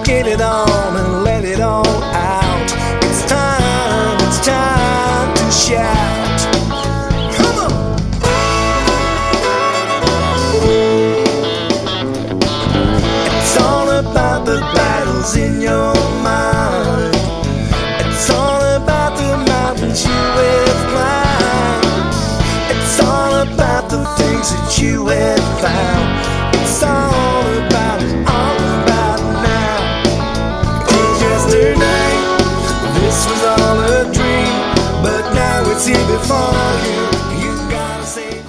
get it on and let it all out. It's time to shout. Come on! It's all about the battles in your mind. It's all about the mountains you have climbed. It's all about the things that you have found. It's all about now. Yesterday, this was all a dream, but now it's here before you. You gotta save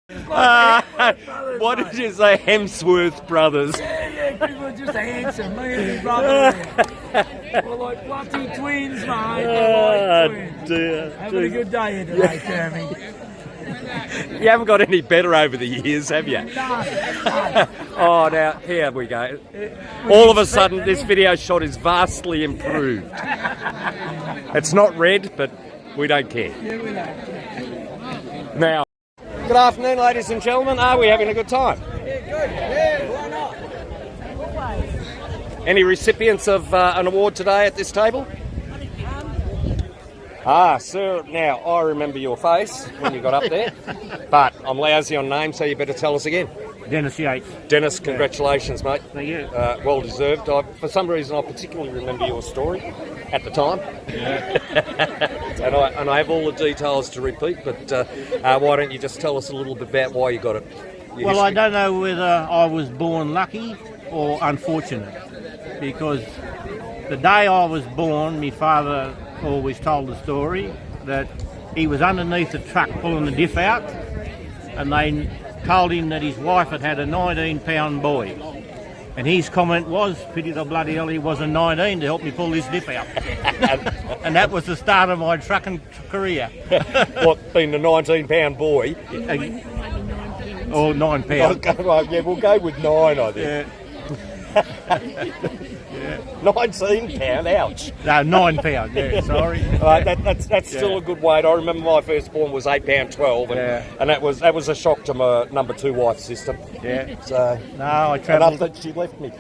it. What did you say, Hemsworth brothers? Yeah, people are just handsome. Me and my brother. We're like fluffy twins, mate. We're like twins. Dear. Having a good day here today, Kermie. You haven't got any better over the years, have you? No. Oh, now, here we go. All of a sudden, this video shot is vastly improved. It's not red, but we don't care. Yeah, we know. Now, good afternoon, ladies and gentlemen. Are we having a good time? Yeah, good. Yeah, why not? Any recipients of an award today at this table? Sir, now, I remember your face when you got up there, but I'm lousy on names, so you better tell us again. Dennis Yates. Dennis, congratulations, mate. Thank you. Well deserved. For some reason, I particularly remember your story at the time. and I have all the details to repeat, but why don't you just tell us a little bit about why you got it? Well, I don't know whether I was born lucky or unfortunate, because the day I was born, my father always told the story that he was underneath the truck pulling the diff out, and they told him that his wife had a 19-pound boy, and his comment was, pity the bloody hell he wasn't 19 to help me pull this diff out. And that was the start of my trucking career. What, being the 19-pound boy? Or 9 pounds. Yeah, we'll go with 9, I think. Yeah. 19 pound, ouch. No, 9 pounds, yeah, sorry. That's still a good weight. I remember my firstborn was 8 pound 12, and that was a shock to my number 2 wife's system. Yeah. So no, I enough travelled. that she left me.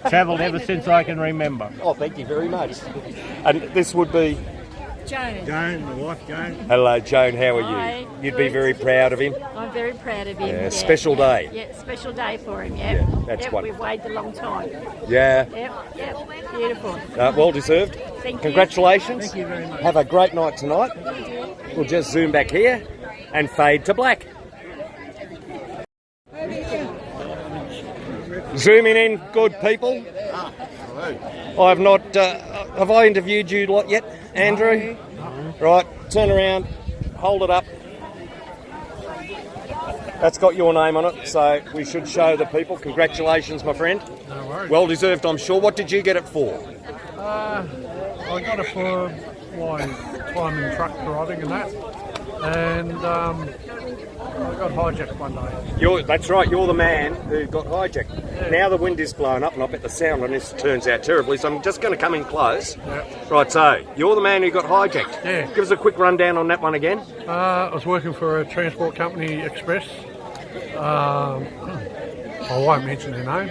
Travelled ever since I can remember. Oh, thank you very much. And this would be Joan, my wife Joan. Hello, Joan. How are Hi, you? You'd good. be very proud of him. I'm very proud of him. Yeah, special day. Yeah, special day for him. Yeah, Yeah, that's yep, wonderful. we've waited a long time. Yeah. Yep, beautiful. Well deserved. Thank you. Congratulations. Thank you very much. Have a great night tonight. We'll just zoom back here and fade to black. Zooming in, good people. I've not. Have I interviewed you lot yet, Andrew? Right, turn around, hold it up. That's got your name on it, so we should show the people. Congratulations, my friend. No worries. Well deserved, I'm sure. What did you get it for? I got it for my time in truck driving and that, and I got hijacked one day. That's right, you're the man who got hijacked. Yeah. Now the wind is blowing up, and I bet the sound on this turns out terribly, so I'm just going to come in close. Yeah. Right, so you're the man who got hijacked. Yeah. Give us a quick rundown on that one again. I was working for a transport company, Express. I won't mention their name,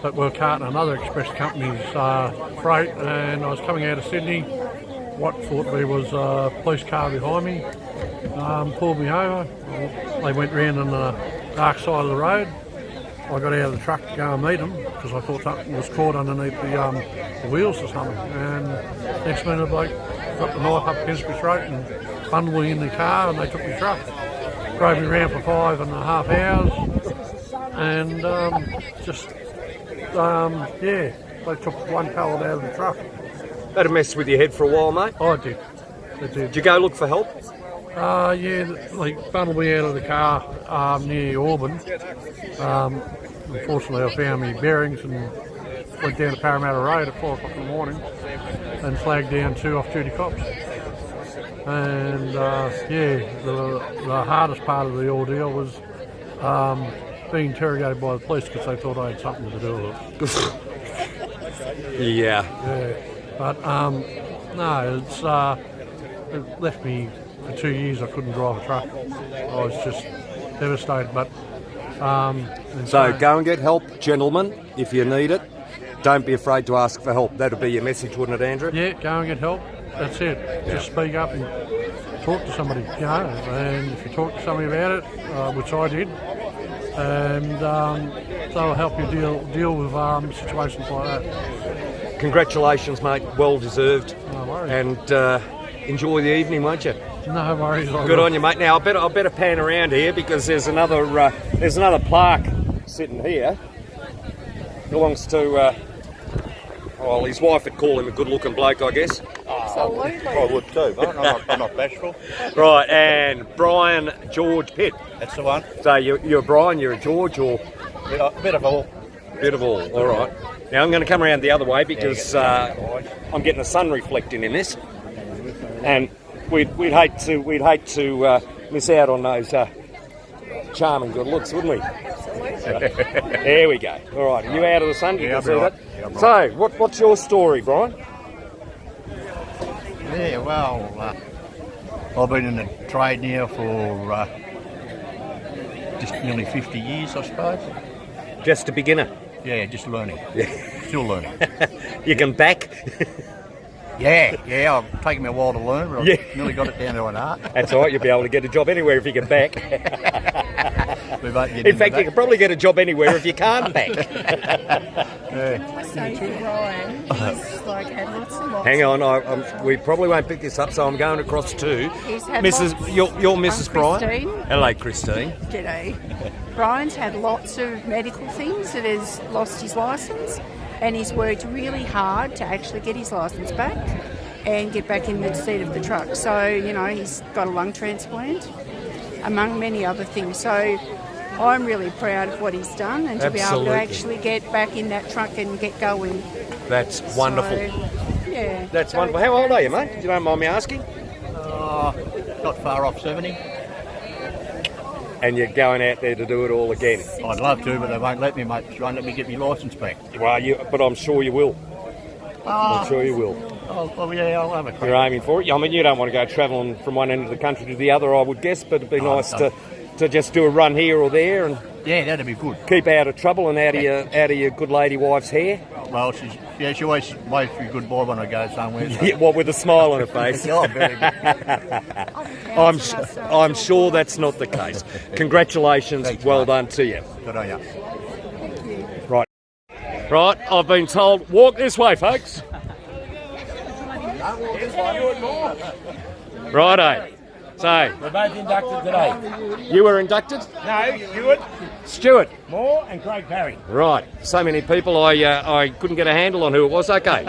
but we were carting another Express company's freight, and I was coming out of Sydney. What thought to be was a police car behind me pulled me over. They went round on the dark side of the road. I got out of the truck to go and meet them because I thought something was caught underneath the wheels or something. And next minute, the bloke got the knife up against my throat and bundled me in the car, and they took my truck. Drove me around for 5.5 hours, and they took one pallet out of the truck. That'd mess with your head for a while, mate. I did. They did. Did you go look for help? They bundled me out of the car near Auburn. Unfortunately, I found my bearings and went down to Parramatta Road at 4 o'clock in the morning and flagged down 2 off-duty cops. And the hardest part of the ordeal was being interrogated by the police because they thought I had something to do with it. Yeah. But no, it left me for 2 years. I couldn't drive a truck. I was just devastated. But So go and get help, gentlemen, if you need it. don't be afraid to ask for help. That'd be your message, wouldn't it, Andrew? Yeah, go and get help. That's it. Just speak up and talk to somebody, you know. And if you talk to somebody about it, which I did, and they'll help you deal with situations like that. Congratulations, mate. Well deserved. No worries. And enjoy the evening, won't you? No worries. Good on you, mate. Now I better pan around here because there's another plaque sitting here. Belongs to well, his wife would call him a good-looking bloke, I guess. Absolutely. I would too, mate. I'm not bashful. Right, and Brian George Pitt. That's the one. So you're a Brian, you're a George, or A bit of all. bit of all. All right. Now I'm going to come around the other way because I'm getting the sun reflecting in this, and we'd hate to miss out on those charming good looks, wouldn't we? There we go. All right. Are you out of the sun? You Yeah, can see I'm right. that. Yeah, I'm So, what's your story, Brian? Yeah, well, I've been in the trade now for just nearly 50 years, I suppose. Just a beginner. Yeah, just learning. Still learning. You can back. Yeah, I've taken me a while to learn, but I've Yeah. nearly got it down to an art. That's all right. You'll be able to get a job anywhere if you can back. We won't get In into fact, you that. can probably get a job anywhere if you can't back. I say to Brian, he's like had lots and lots. Hang on, we probably won't pick this up, so I'm going across to He's had Mrs. lots. You're Mrs. I'm Brian. Christine. Hello, Christine. G'day. Brian's had lots of medical things that has lost his licence, and he's worked really hard to actually get his licence back and get back in the seat of the truck. So, you know, he's got a lung transplant, among many other things. So I'm really proud of what he's done and to be able Absolutely. to actually get back in that truck and get going. That's wonderful. So, yeah. That's wonderful. How old are you, mate? You don't mind me asking? Not far off 70. And you're going out there to do it all again. I'd love to, but they won't let me, mate. They won't let me get my licence back. Well, but I'm sure you will. I'm sure you will. Oh, yeah, I'll have a You're crack. aiming for it. I mean, you don't want to go travelling from one end of the country to the other, I would guess, but it'd be nice no. to just do a run here or there and Yeah, that'd be good. keep out of trouble and out of your good lady wife's hair. Well, she always waves me goodbye when I go somewhere. So. Yeah, what with a smile on her face. Oh, very good. I'm sure that's not the case. Congratulations, Thanks, well mate. done to you. Good on you. Right, I've been told, walk this way, folks. Righto. So, We're both inducted today. you were inducted? No, Stuart, Stuart. Moore and Craig Parry. Right, so many people, I couldn't get a handle on who it was. Okay.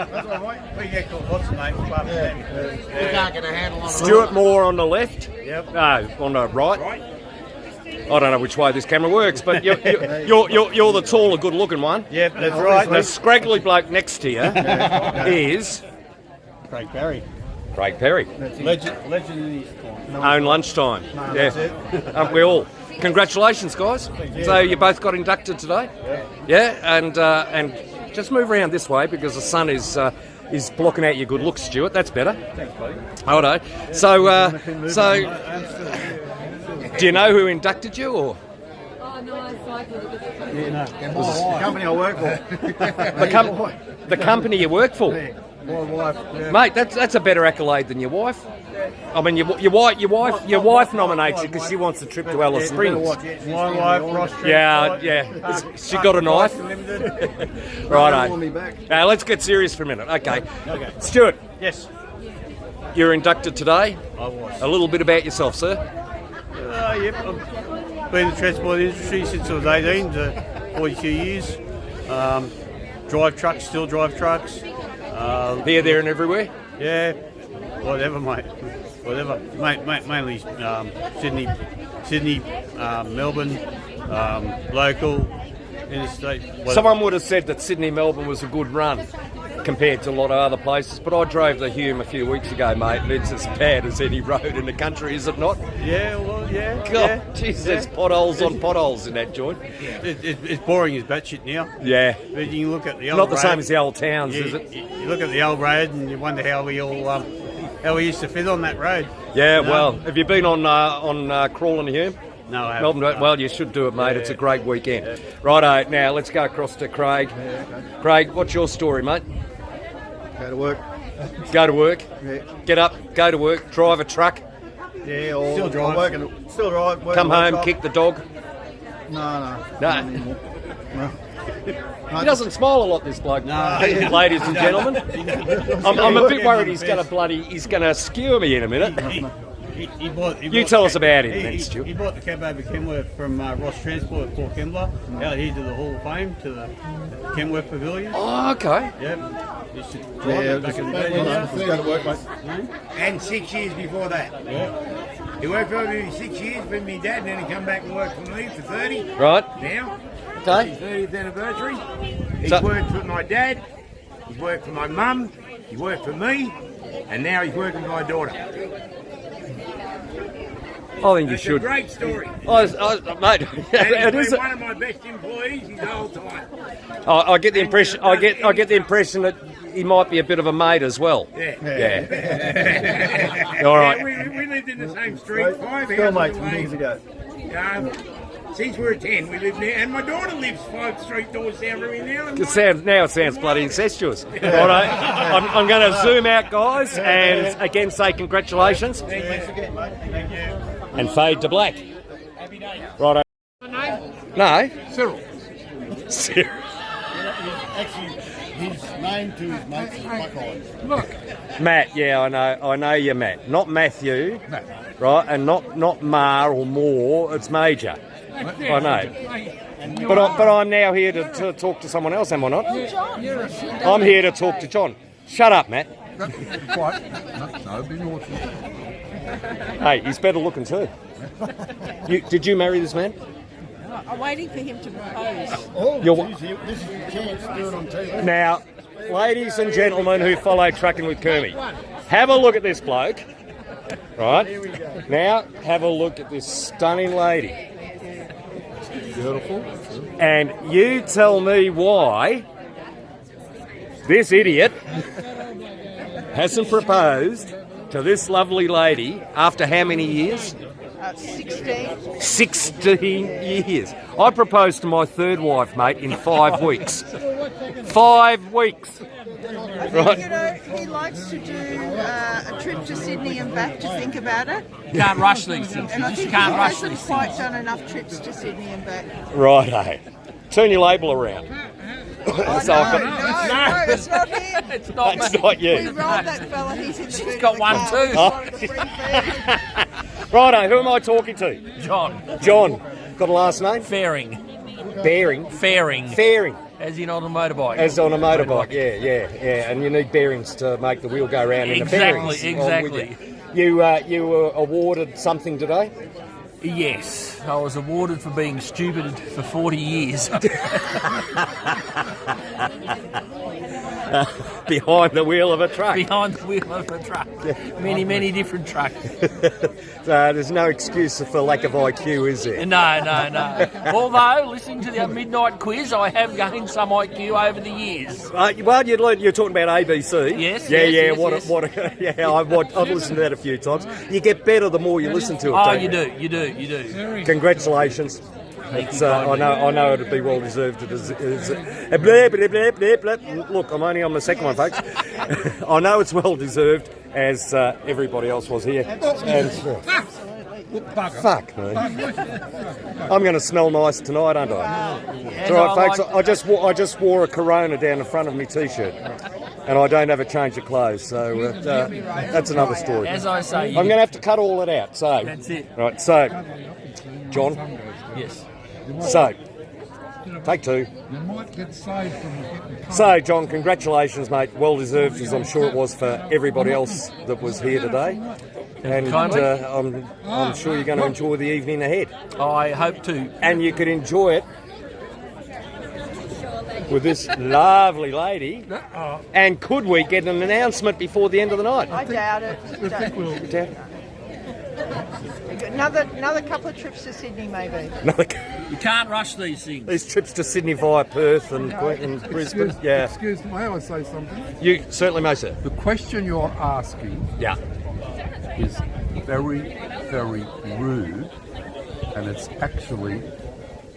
We get lots of names. We can't get a handle on Stuart Moore on the left. Yep. No, on the right. I don't know which way this camera works, but you're the taller, good-looking one. Yep, that's right. The scraggly bloke next to you is Craig Parry. Craig Perry. Legend in his time. Own lunchtime. Yeah, aren't we all? Congratulations, guys. So you both got inducted today. Yeah, and just move around this way because the sun is blocking out your good looks, Stuart. That's better. Thanks, buddy. Hold on. So do you know who inducted you, or The company I work for. the company you work for? My wife. Yeah. Mate, that's a better accolade than your wife. I mean, your wife nominates you because she wants a trip to Alice Springs. My wife, Ross. Yeah. She got a knife. Righto. Now let's get serious for a minute. Okay. Stuart, Yes, you're inducted today. I was. A little bit about yourself, sir. Yep, I've been in the transport industry since I was 18, to 42 years. Drive trucks, still drive trucks. Here, there, and everywhere. Yeah, whatever, mate. Whatever. Mainly Sydney, Melbourne, local, interstate. Whatever. Someone would have said that Sydney, Melbourne was a good run compared to a lot of other places, but I drove the Hume a few weeks ago, mate, and it's as bad as any road in the country, is it not? Yeah, well, yeah. God, yeah, jeez, yeah. there's potholes on potholes in that joint. It's boring as batshit now. Yeah. But you look at the old Not the road, same as the old towns, is it? You look at the old road and you wonder how we all how we used to fit on that road. Yeah, You know? well, have you been on Crawlin Hume? No, I haven't. Melbourne. Well, you should do it, mate. It's a great weekend. Righto. Now let's go across to Craig. Craig, what's your story, mate? Go to work. Go to work. Yeah. Get up. Go to work. Drive a truck. Yeah, or Still drive. I'm working. Still drive. Working Come home. workshop. Kick the dog. No. No. No. He doesn't smile a lot, this bloke. No. Ladies and gentlemen. I'm a bit worried he's going to skewer me in a minute. You tell us about him then, Stu. He bought the cab over Hemsworth from Ross Transport at Port Kembla, out here to the Hall of Fame, to the Hemsworth Pavilion. Oh, okay. Yep. Used to drive Yeah, it back in the just day. go to work, mate. And 6 years before that. Yeah. He worked for me 6 years with me dad, and then he come back and worked for me for 30. Right. Now, Okay. his 30th anniversary. He's So- worked for my dad, he's worked for my mum, he worked for me, and now he's working for my daughter. I think you It's a should. great story. Mate, And it he's is. been one of my best employees his whole time. I get the impression. I get the impression that he might be a bit of a mate as well. Yeah. All right. Yeah, we lived in the same street, 5 Still houses mates from away. years ago. Since we were 10, we lived there, and my daughter lives 5 street doors down from me now. And It sounds bloody incestuous. Righto. I'm going to zoom out, guys, and again say congratulations. And fade to black. Righto. No. Cyril. Cyril. Actually, his name to his mates is Buckeyes. Look, Matt, yeah, I know you're Matt. Not Matthew, right? And not Mar or Moore, it's Major. I know. But I'm now here to talk to someone else, am I not? I'm here to talk to John. Shut up, Matt. No, be naughty. Hey, he's better looking too. Did you marry this man? I'm waiting for him to propose. Oh, You're- geez, this is your chance to do it on TV. Now, ladies and gentlemen who follow Trucking with Kermie, have a look at this bloke. Right? Now, have a look at this stunning lady. Beautiful. And you tell me why this idiot hasn't proposed to this lovely lady after how many years? 16. 16 years. I proposed to my third wife, mate, in 5 weeks. 5 weeks. Right. You know, he likes to do a trip to Sydney and back to think about it. you can't rush these things. And You I just think he can't rush hasn't these quite things. done enough trips to Sydney and back. Righto. Turn your label around. Oh, So no, I've got- no, it's not him. It's not That's me. not We you. rolled that fella, he's in the She's boot got of the one car. too. He's part of the free feed. Righto, who am I talking to? John. John. Got a last name? Fairing. Bearing. Fairing. Fairing. As in on a motorbike. As on a motorbike, yeah. And you need bearings to make the wheel go round in the bearings. Exactly. You were awarded something today? Yes. I was awarded for being stupid for 40 years. Behind the wheel of a truck. Behind the wheel of a truck. Many different trucks. There's no excuse for lack of IQ, is there? No. Although, listening to the midnight quiz, I have gained some IQ over the years. Well, you're talking about ABC. Yes, Yeah, yes, yeah. yes. Yeah, I've listened to that a few times. You get better the more you listen to it. Oh, don't you do. Congratulations. It's, I know it'd be well deserved. Look, I'm only on the second one, folks. I know it's well deserved, as everybody else was here. And, fuck me. I'm going to smell nice tonight, aren't I? It's all right, folks. I just wore a Corona down the front of my t-shirt, and I don't have a change of clothes, so that's another story. As I say, I'm going to have to cut all that out. So That's it. Right. So, John. Yes. So, take two. You might get saved from getting So, John, congratulations, mate. Well deserved, as I'm sure it was for everybody else that was here today. And Kindly. I'm sure you're going to enjoy the evening ahead. I hope to. And you could enjoy it with this lovely lady. And could we get an announcement before the end of the night? I doubt it. Another couple of trips to Sydney, maybe. You can't rush these things. These trips to Sydney via Perth and Brisbane. Yeah, Excuse me, may I say something? you certainly may, sir. The question you're asking Yeah. is very, very rude and it's actually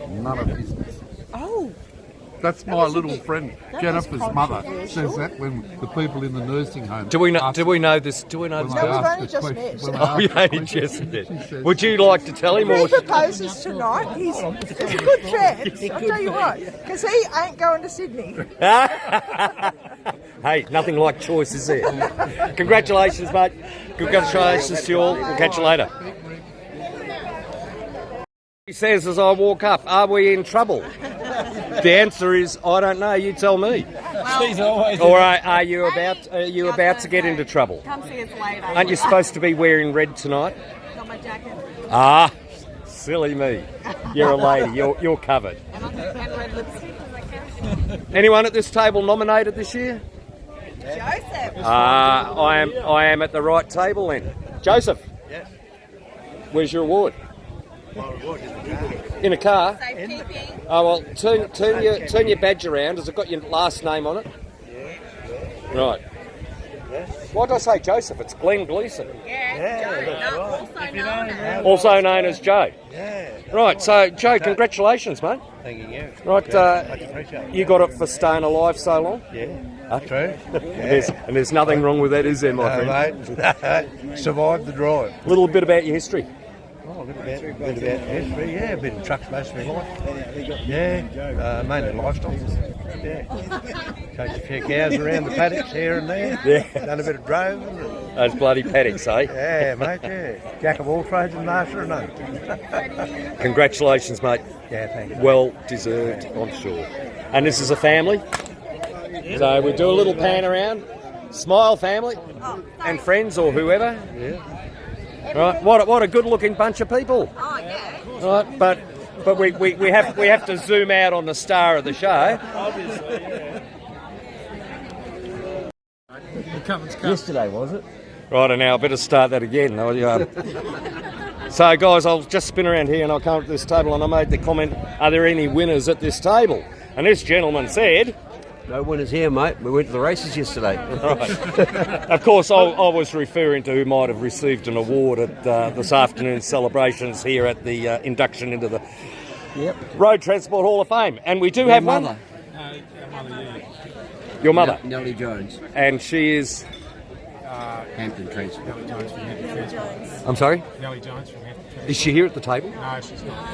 none of business. Oh, That's my little friend Jennifer's mother says that when the people in the nursing home. Do we know? Do we know this? Do we know this? No, we've only just met. Oh, we only just met. Would you like to tell him? If Or he proposes tonight, he's a good chance. I'll tell you what, because he ain't going to Sydney. Hey, nothing like choice, is there? Congratulations, mate. Congratulations to you all. We'll catch you later. He says as I walk up, are we in trouble? The answer is, I don't know. You tell me. Or are you about to get into trouble? Come see us later. Aren't you supposed to be wearing red tonight? Got my jacket. Ah, silly me. You're a lady. You're covered. And red lipstick. Anyone at this table nominated this year? Joseph. I am at the right table then. Joseph. Yes. Where's your award? In a car? Safekeeping. Oh well, turn your badge around. Has it got your last name on it? Yeah. Right. Why did I say Joseph? It's Glenn Gleeson. Also known as Joe. Yeah. Right, so Joe, congratulations, mate. Thank you. Right, Much appreciated. you got it for staying alive so long? Yeah. True. There's nothing wrong with that, is there, my friend? Mate. Survived the drive. A little bit about your history. Oh, a bit about history, yeah. Been in trucks most of my life. Yeah, mainly livestock. Yeah. Chased a few cows around the paddocks here and there. Yeah. Done a bit of droving. Those bloody paddocks, eh? Yeah, mate, yeah. Jack of all trades and master of none. Congratulations, mate. Yeah, thank you. Well deserved, I'm sure. And this is a family. So we do a little pan around. Smile, family and friends or whoever. Yeah. Right, what a good-looking bunch of people. Oh, yeah. Right, but we have to zoom out on the star of the show. Yesterday, was it? Right, and now I better start that again. So, guys, I'll just spin around here and I'll come to this table and I made the comment, are there any winners at this table? And this gentleman said... No winners here, mate. We went to the races yesterday. Right. Of course, I was referring to who might have received an award at this afternoon's celebrations here at the induction into the Road Transport Hall of Fame. And we do have one. Your mother? Nellie Jones. And she is... Hampton Transport. Nellie Jones. I'm sorry? Nellie Jones from Hampton. Is she here at the table? No, she's not.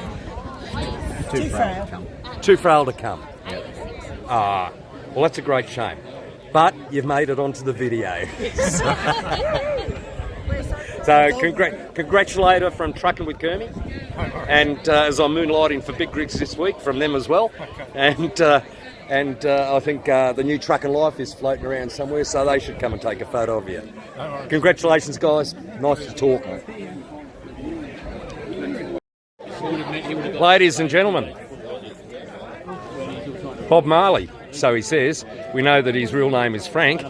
Too frail to come. Too frail to come. Ah, well, that's a great shame. But you've made it onto the video. So, congratulate her from Trucking with Kermie. And as I'm moonlighting for Big Rigs this week, from them as well. And I think the new Trucking Life is floating around somewhere, so they should come and take a photo of you. Congratulations, guys. Nice to talk. Ladies and gentlemen, Bob Marley, so he says. We know that his real name is Frank.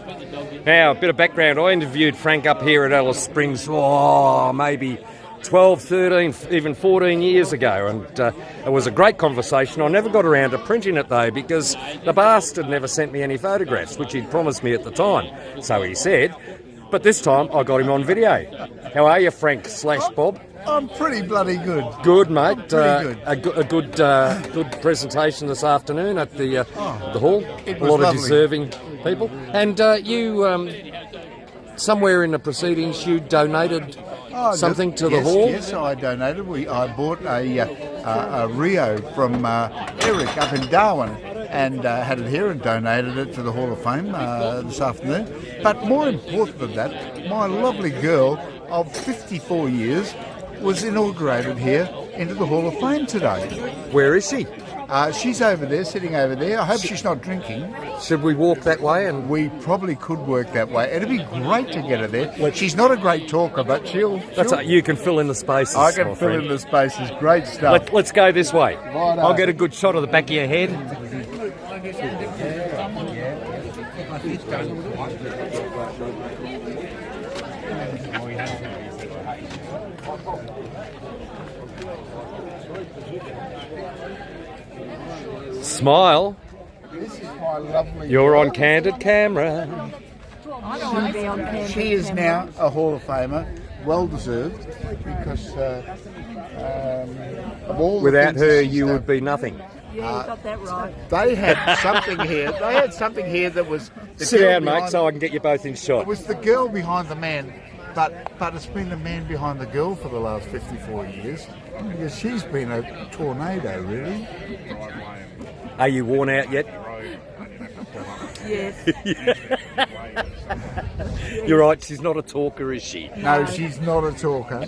Now, a bit of background. I interviewed Frank up here at Alice Springs, maybe 12, 13, even 14 years ago, and it was a great conversation. I never got around to printing it, though, because the bastard never sent me any photographs, which he'd promised me at the time. So he said, but this time I got him on video. How are you, Frank / Bob? I'm pretty bloody good. Good, mate. Pretty good. A good presentation this afternoon at the hall. It a was lot lovely. of deserving people. And you, somewhere in the proceedings, you donated something to the hall. Yes, I donated. I bought a Rio from Eric up in Darwin and had it here and donated it to the Hall of Fame this afternoon. But more important than that, my lovely girl of 54 years was inaugurated here into the Hall of Fame today. Where is she? She's over there, sitting over there. I hope she's not drinking. Should we walk that way? And we probably could work that way. It'd be great to get her there. She's not a great talker, but she'll you can fill in the spaces. I can fill in the spaces. Great stuff. Let's go this way. Righto. I'll get a good shot of the back of your head. Smile. This is my lovely. You're on candid camera. I don't want to be on camera. She is now a Hall of Famer. well deserved because of all. Without the things her, that she's you done. would be nothing. Yeah, you got that right. They had something here. They had something here that was. The Sit girl down, mate, behind- so I can get you both in shot. It was the girl behind the man, but it's been the man behind the girl for the last 54 years. Because she's been a tornado, really. Are you worn out yet? Yes. You're right, she's not a talker, is she? No, she's not a talker,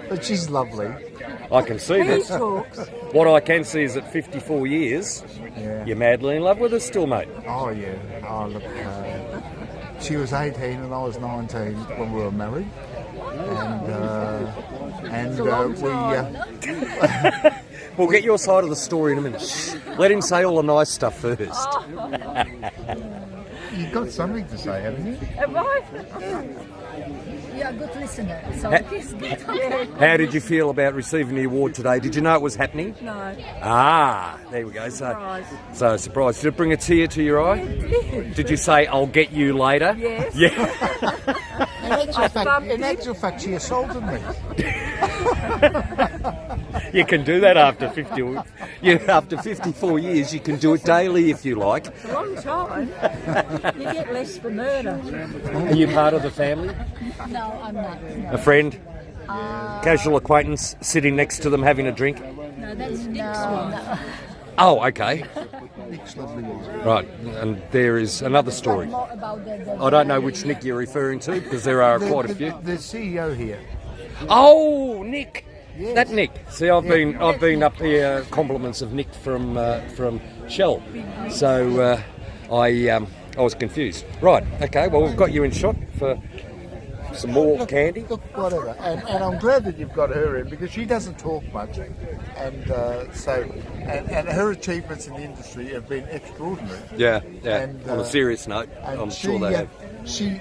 but she's lovely. I can see He that. talks. What I can see is at 54 years, Yeah. you're madly in love with her still, mate. Oh yeah. Oh look, she was 18 and I was 19 when we were married, and We'll get your side of the story in a minute. Shh. Let him say all the nice stuff first. you've got something to say, haven't you? Am I? You're a good listener, so Ha- it's good. How did you feel about receiving the award today? Did you know it was happening? No. Ah, there we go. Surprise. So surprised. Did it bring a tear to your eye? Did you say, I'll get you later? Yes. Yeah. In actual fact, she assaulted me. You can do that after 50. After 54 years, you can do it daily if you like. It's a long time. You get less for murder. Are you part of the family? No, I'm not. No. A friend? Casual acquaintance sitting next to them having a drink? No, that's Nick's one. No. Oh, okay. Nick's lovely one. Right, and there is another story. More about the I don't know which Nick you're referring to because there are quite a few. The CEO here. Oh, Nick. Yes. That Nick. See, I've been up here compliments of Nick from Shell. So I was confused. Right. Okay. Well, we've got you in shot for some more candy. Look, whatever. And I'm glad that you've got her in because she doesn't talk much, and and her achievements in the industry have been extraordinary. Yeah. And, On a serious note, and I'm sure they have. She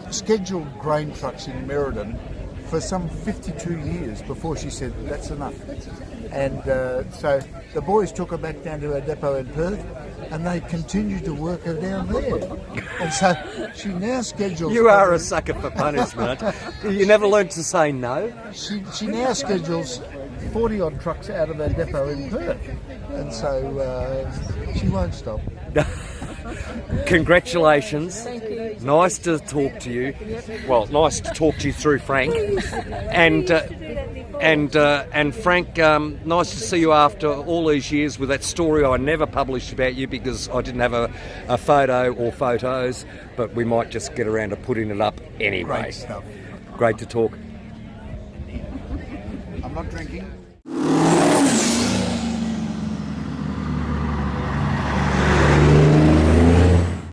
scheduled grain trucks in Merredin for some 52 years before she said that's enough. And so the boys took her back down to her depot in Perth, and they continued to work her down there. And so she now schedules. You are a sucker for punishment. You never learned to say no. She now schedules 40 odd trucks out of her depot in Perth, and so she won't stop. Congratulations. Thank you. Nice to talk to you. Well, nice to talk to you through Frank. And Frank, nice to see you after all these years with that story I never published about you because I didn't have a photo or photos, but we might just get around to putting it up anyway. Great stuff. Great to talk. I'm not drinking.